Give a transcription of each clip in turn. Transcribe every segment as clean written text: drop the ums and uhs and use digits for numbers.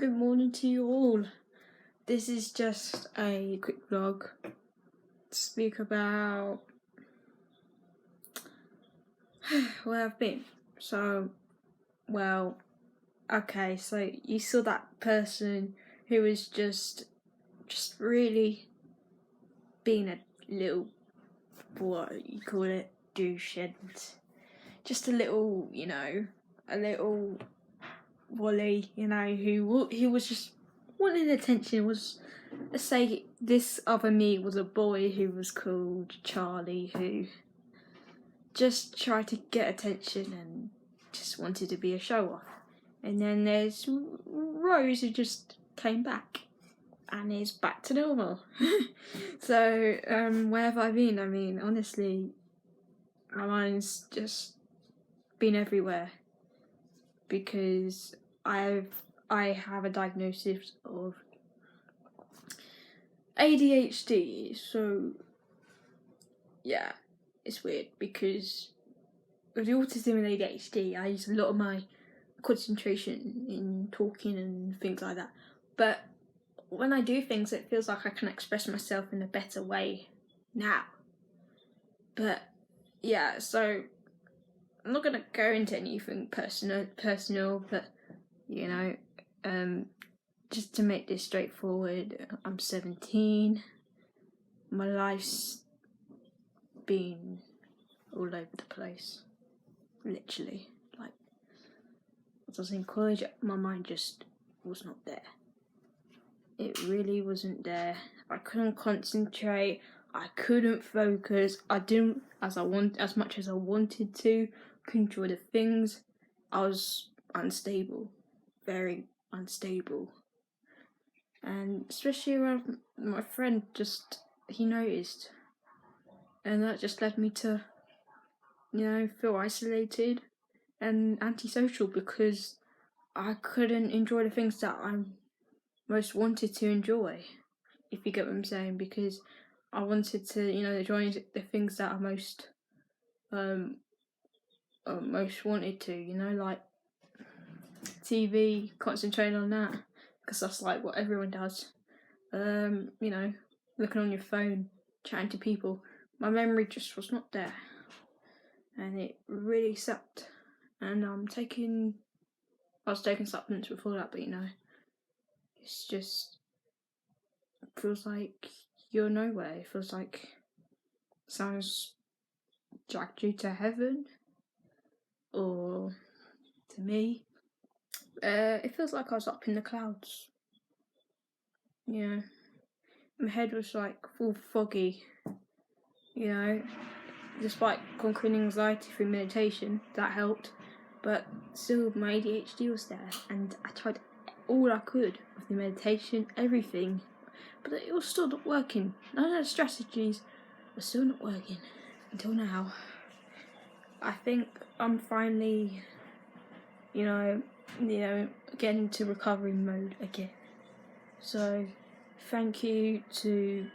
Good morning to you all. This is just a quick vlog to speak about where I've been. So you saw that person who was just really being a little, what you call it, douche, and just a little, a little Wally, who was just wanting attention. Was, let's say, this other me was a boy who was called Charlie, who just tried to get attention and just wanted to be a show off. And then there's Rose, who just came back and is back to normal. So where have I been? I mean, honestly, my mind's just been everywhere because I have a diagnosis of ADHD. So yeah, it's weird because with the autism and ADHD, I use a lot of my concentration in talking and things like that. But when I do things, it feels like I can express myself in a better way now. But yeah, so I'm not gonna go into anything personal, but just to make this straightforward, I'm 17. My life's been all over the place, literally. Like, as I was in college, my mind just was not there. It really wasn't there. I couldn't concentrate. I couldn't focus. I didn't, as much as I wanted to, couldn't enjoy the things. I was unstable, very unstable. And especially around my friend, he noticed. And that just led me to, feel isolated and antisocial because I couldn't enjoy the things that I most wanted to enjoy, if you get what I'm saying, because I wanted to, enjoy the things that I most wanted to, like TV, concentrating on that, because that's like what everyone does. Looking on your phone, chatting to people. My memory just was not there, and it really sucked. And I was taking supplements before that, but it's just, it feels like you're nowhere. It feels like someone's dragged you to heaven, or to me, it feels like I was up in the clouds. Yeah, my head was like full foggy. Despite conquering anxiety through meditation, that helped, but still my ADHD was there, and I tried all I could with the meditation, everything, but it was still not working. None of the strategies were still not working until now. I think I'm finally, getting into recovery mode again. So thank you to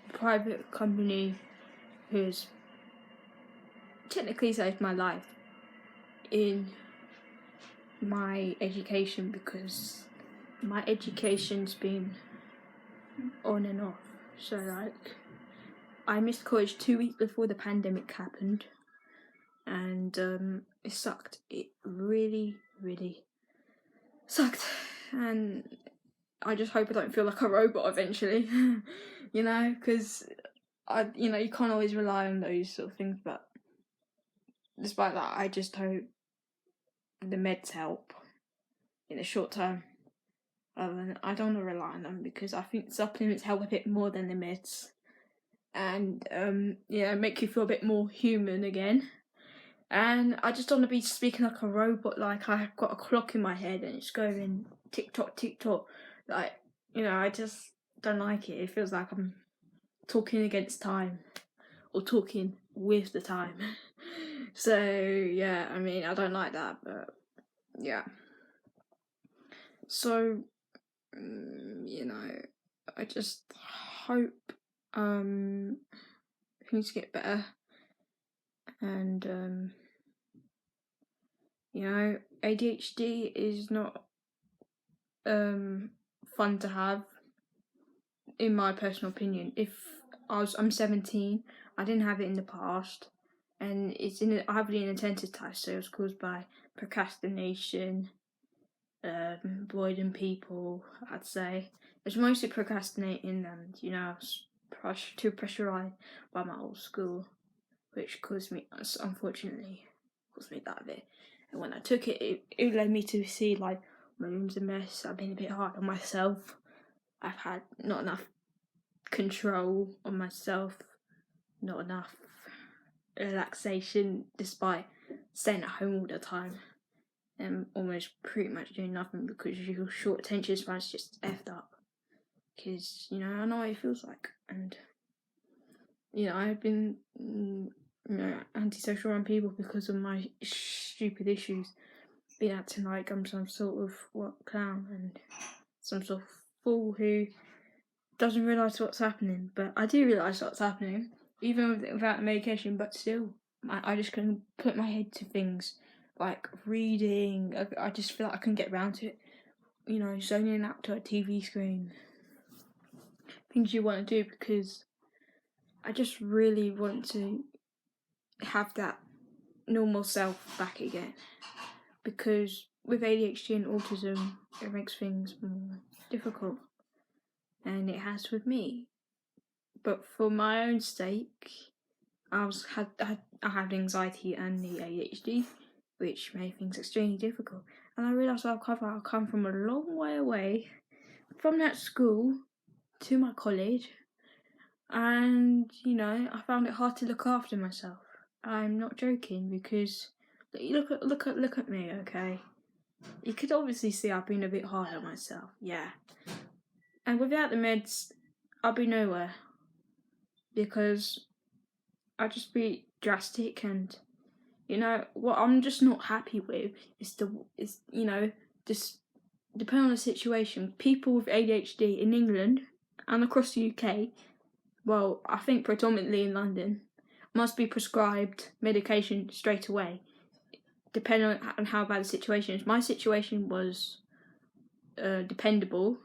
a private company who's technically saved my life in my education, because my education's been on and off. So like, I missed college 2 weeks before the pandemic happened, and it sucked. It really, really sucked, and I just hope I don't feel like a robot eventually. Because you can't always rely on those sort of things, but despite that, I just hope the meds help in the short term. I don't want to rely on them because I think supplements help a bit more than the meds, and make you feel a bit more human again. And I just don't want to be speaking like a robot, like I've got a clock in my head and it's going tick tock, tick tock. Like, I just don't like it. It feels like I'm talking against time or talking with the time. So yeah, I mean, I don't like that, but yeah. So I just hope things get better, and ADHD is not fun to have, in my personal opinion. I'm 17, I didn't have it in the past, and I have an inattentive type, so it was caused by procrastination, avoiding people, I'd say. It's mostly procrastinating, and I was too pressurised by my old school, which unfortunately caused me that bit. And when I took it, it led me to see like my room's a mess. I've been a bit hard on myself. I've had not enough control on myself, not enough relaxation, despite staying at home all the time and almost pretty much doing nothing because your short attention span's just effed up. Because, I know what it feels like. And, I've been, antisocial around people because of my stupid issues. Being acting like I'm some sort of clown and some sort of fool who doesn't realise what's happening. But I do realise what's happening, even without the medication, but still, I just couldn't put my head to things like reading. I just feel like I couldn't get around to it. Zoning out to a TV screen. Things you want to do because I just really want to have that normal self back again. Because with ADHD and autism, it makes things more difficult. And it has with me. But for my own sake, I had anxiety and the ADHD, which made things extremely difficult. And I realised I've come from a long way away from that school to my college, and I found it hard to look after myself. I'm not joking, because look at me, okay? You could obviously see I've been a bit hard on myself, yeah. And without the meds, I'll be nowhere, because I'll just be drastic. And what I'm just not happy with is just depending on the situation. People with ADHD in England and across the UK, well, I think predominantly in London, must be prescribed medication straight away, depending on how bad the situation is. My situation was dependable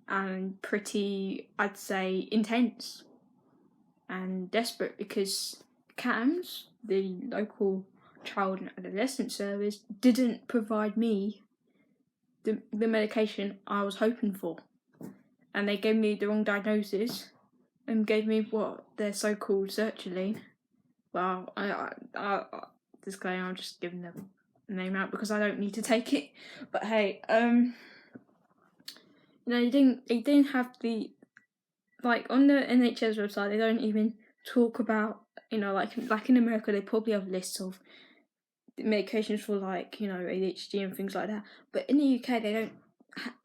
and pretty, I'd say, intense and desperate, because CAMS, the local child and adolescent service, didn't provide me the medication I was hoping for. And they gave me the wrong diagnosis and gave me what their so-called sertraline. Well, I disclaimer, I'm just giving the name out because I don't need to take it. But hey, they didn't have the, like, on the NHS website, they don't even talk about, like in America, they probably have lists of medications for, like, ADHD and things like that. But in the UK, they don't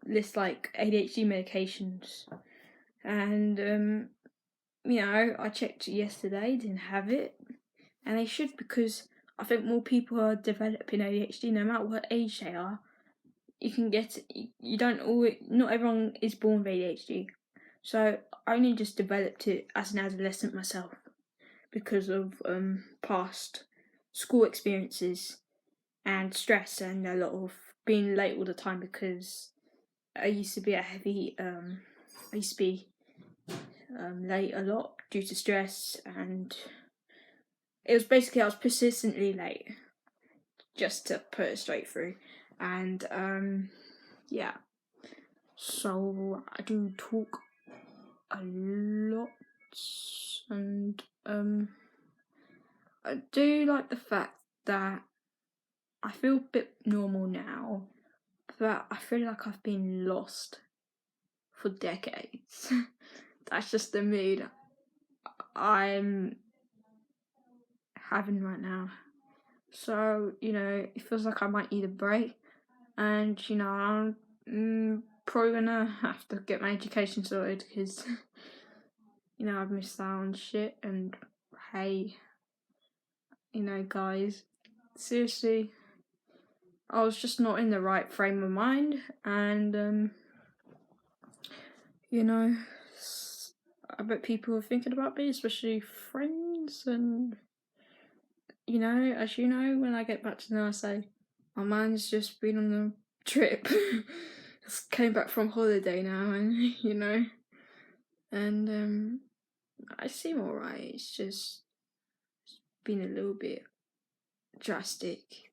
list, like, ADHD medications. And, I checked yesterday, didn't have it. And they should, because I think more people are developing ADHD, no matter what age they are. You can get it. Not everyone is born with ADHD. So I only just developed it as an adolescent myself because of past school experiences and stress and a lot of being late all the time, because I used to be late a lot due to stress, and it was basically I was persistently late, just to put it straight through. And yeah, so I do talk a lot, and I do like the fact that I feel a bit normal now, but I feel like I've been lost for decades. That's just the mood I'm having right now. So, it feels like I might need a break, and, I'm probably gonna have to get my education sorted, because, I've missed out on shit. And hey, guys, seriously, I was just not in the right frame of mind, and, I bet people are thinking about me, especially friends. And, as when I get back to the I say, my man's just been on a trip. just came back from holiday now, and and I seem alright. It's just been a little bit drastic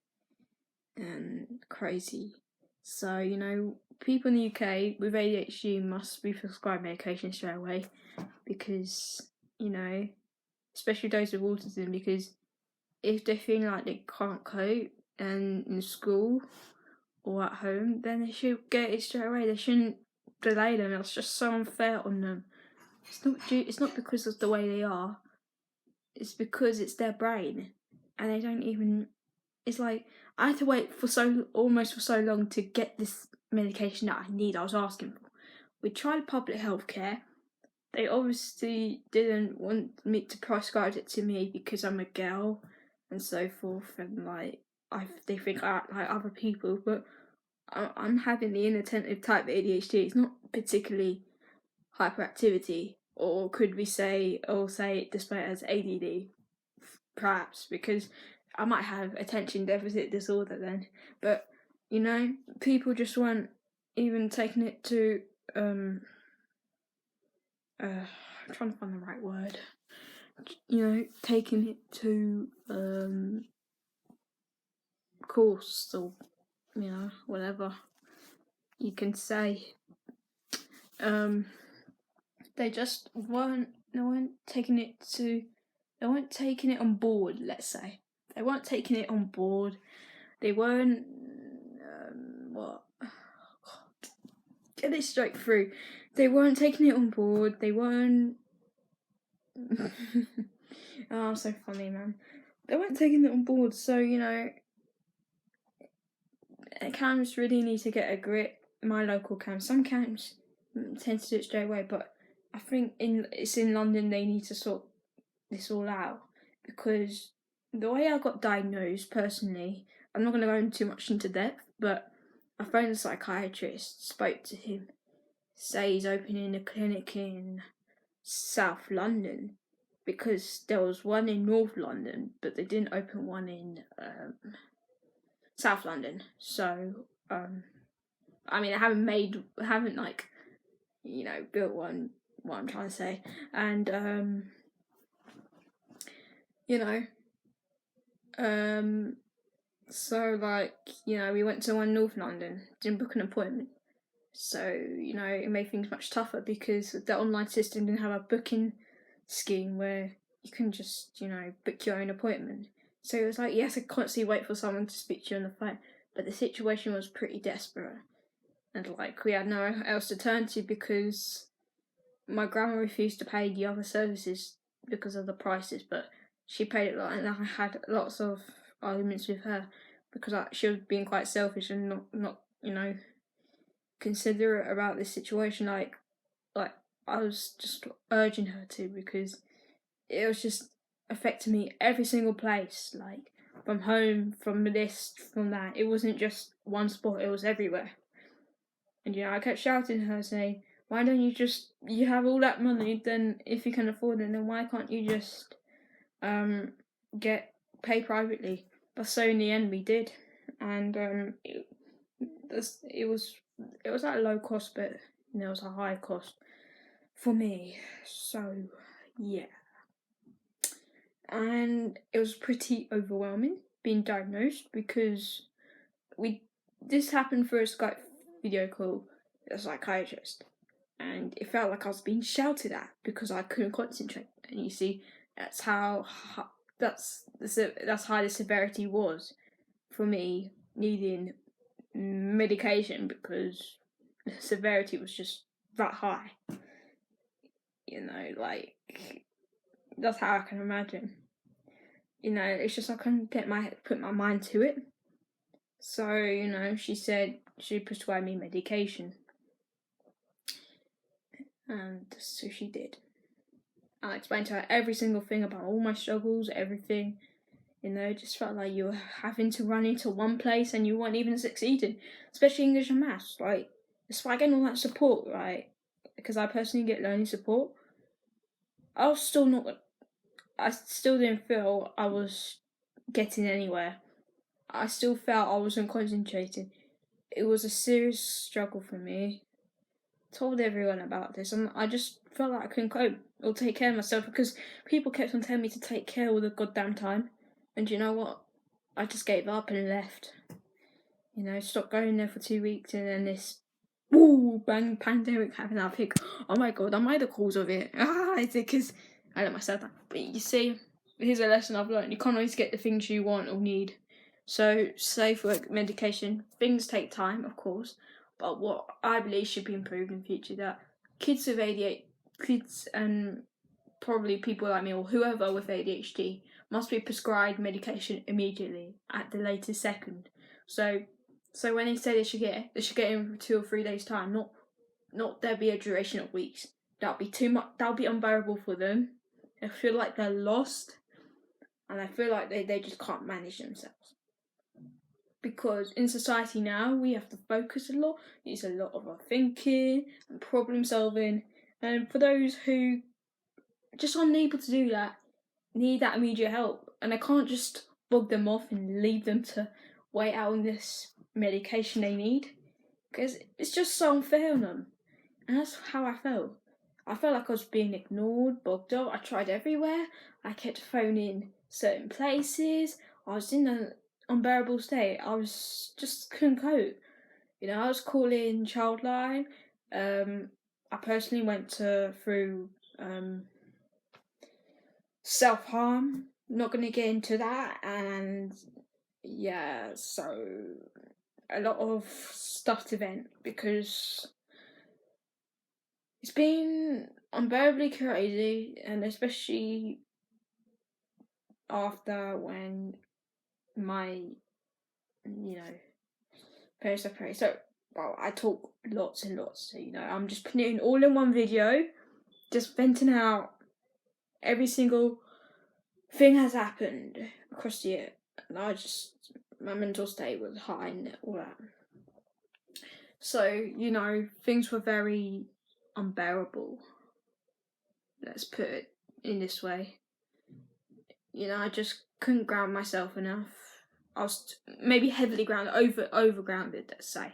and crazy. So, people in the UK with ADHD must be prescribed medication straight away because, especially those with autism, because if they feel like they can't cope and in school or at home, then they should get it straight away. They shouldn't delay them. It's just so unfair on them. It's not because of the way they are. It's because it's their brain, and they don't even. It's like I had to wait for so long to get this medication that I need. I was asking for. We tried public healthcare. They obviously didn't want me to prescribe it to me because I'm a girl and so forth, and they think I act like other people, but I'm having the inattentive type ADHD. It's not particularly hyperactivity, or could we say display it as ADD, perhaps, because I might have attention deficit disorder then. But people just weren't even taking it to I'm trying to find the right word. Taking it to course, or whatever you can say. They just weren't taking it on board, let's say. They weren't taking it on board. They weren't get it straight through. They weren't taking it on board. They weren't oh, so funny, man. They weren't taking it on board, so camps really need to get a grip. My local camps, some camps tend to do it straight away, but I think it's in London they need to sort this all out, because the way I got diagnosed personally, I'm not going to go into too much into depth, but a phoned a psychiatrist, spoke to him, say he's opening a clinic in South London, because there was one in North London, but they didn't open one in South London. So, I haven't built one. What I'm trying to say, and so we went to one North London, didn't book an appointment. So, it made things much tougher because the online system didn't have a booking scheme where you can just, book your own appointment. So it was like you had to constantly wait for someone to speak to you on the phone. But the situation was pretty desperate. And we had nowhere else to turn to because my grandma refused to pay the other services because of the prices, but she paid it a lot, and I had lots of arguments with her because she was being quite selfish and not considerate about this situation. Like I was just urging her to, because it was just affecting me every single place, from home, from this, from that. It wasn't just one spot, it was everywhere. And I kept shouting at her, saying, why don't you have all that money, then if you can afford it, then why can't you just pay privately? But so in the end we did, and it was at a low cost, but it was a high cost for me. So yeah, and it was pretty overwhelming being diagnosed, because this happened through a Skype video call with a psychiatrist, and it felt like I was being shouted at because I couldn't concentrate. And you see, that's how high the severity was for me needing medication, because the severity was just that high. That's how I can imagine. It's just I couldn't put my mind to it. So, she said she prescribed me medication. And so she did. I explained to her every single thing about all my struggles, everything. It just felt like you were having to run into one place and you weren't even succeeding. Especially English and maths, despite getting all that support, right? Because I personally get learning support, I still didn't feel I was getting anywhere. I still felt I wasn't concentrating. it was a serious struggle for me. Told everyone about this, and I just felt like I couldn't cope or take care of myself because people kept on telling me to take care all the goddamn time. And you know what? I just gave up and left. Stopped going there for 2 weeks, and then this bang pandemic happened. I think, oh my god, am I the cause of it? Is it because I let myself down? But you see, here's a lesson I've learned: you can't always get the things you want or need. So, say for medication, things take time, of course. But what I believe should be improved in future, that kids with ADHD, kids and probably people like me or whoever with ADHD must be prescribed medication immediately at the latest second. So when they say they should get in for 2 or 3 days time, not there'll be a duration of weeks. That'll be too much. That'll be unbearable for them. I feel like they're lost, and I feel like they just can't manage themselves. Because in society now, we have to focus a lot, use a lot of our thinking and problem solving. And for those who just aren't able to do that, need that immediate help. And I can't just bug them off and leave them to wait out on this medication they need. Because it's just so unfair on them. And that's how I felt. I felt like I was being ignored, bugged up. I tried everywhere. I kept phoning certain places. I was in an unbearable state. I was just couldn't cope. I was calling Childline. I personally went through self-harm. Not going to get into that. And yeah, so a lot of stuff to vent because it's been unbearably crazy, and especially after when my, parents separated. So, well, I talk lots and lots, so, I'm just putting it in all in one video, just venting out every single thing has happened across the year, and my mental state was high and all that. So, things were very unbearable. Let's put it in this way. I just couldn't ground myself enough. I was maybe heavily grounded, over grounded, let's say.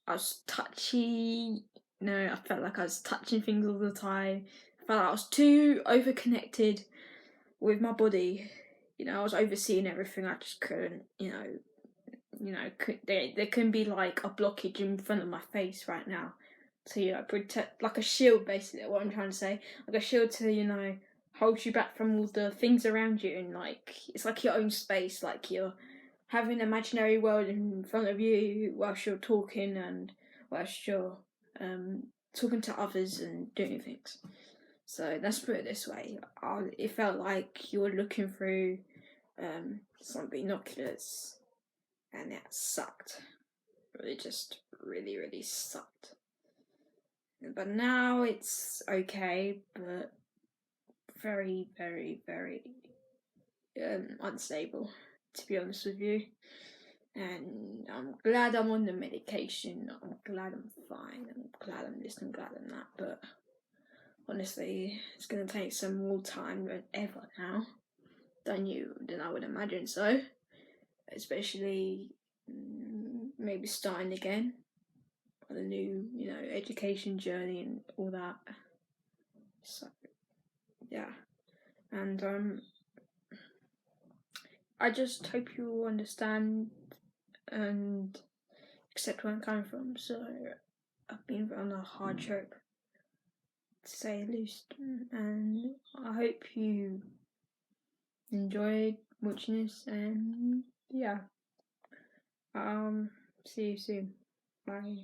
I was touchy. I felt like I was touching things all the time. I felt like I was too over connected with my body. I was overseeing everything. I just couldn't, there can be like a blockage in front of my face right now. So, protect, like a shield, basically, what I'm trying to say. Like a shield to, hold you back from all the things around you, and it's like your own space, like you're having an imaginary world in front of you whilst you're talking and whilst you're talking to others and doing things. So let's put it this way: it felt like you were looking through some binoculars, and that sucked. It just really, really sucked. But now it's okay, but very, very, very unstable, to be honest with you. And I'm glad I'm on the medication. I'm glad I'm fine. I'm glad I'm this. I'm glad I'm that. But honestly, it's gonna take some more time than ever now than I would imagine. So, especially maybe starting again on a new, education journey and all that. So, yeah. And I just hope you all understand and accept where I'm coming from. So I've been on a hard trip, to say the least, and I hope you enjoyed watching this, and yeah, see you soon. Bye.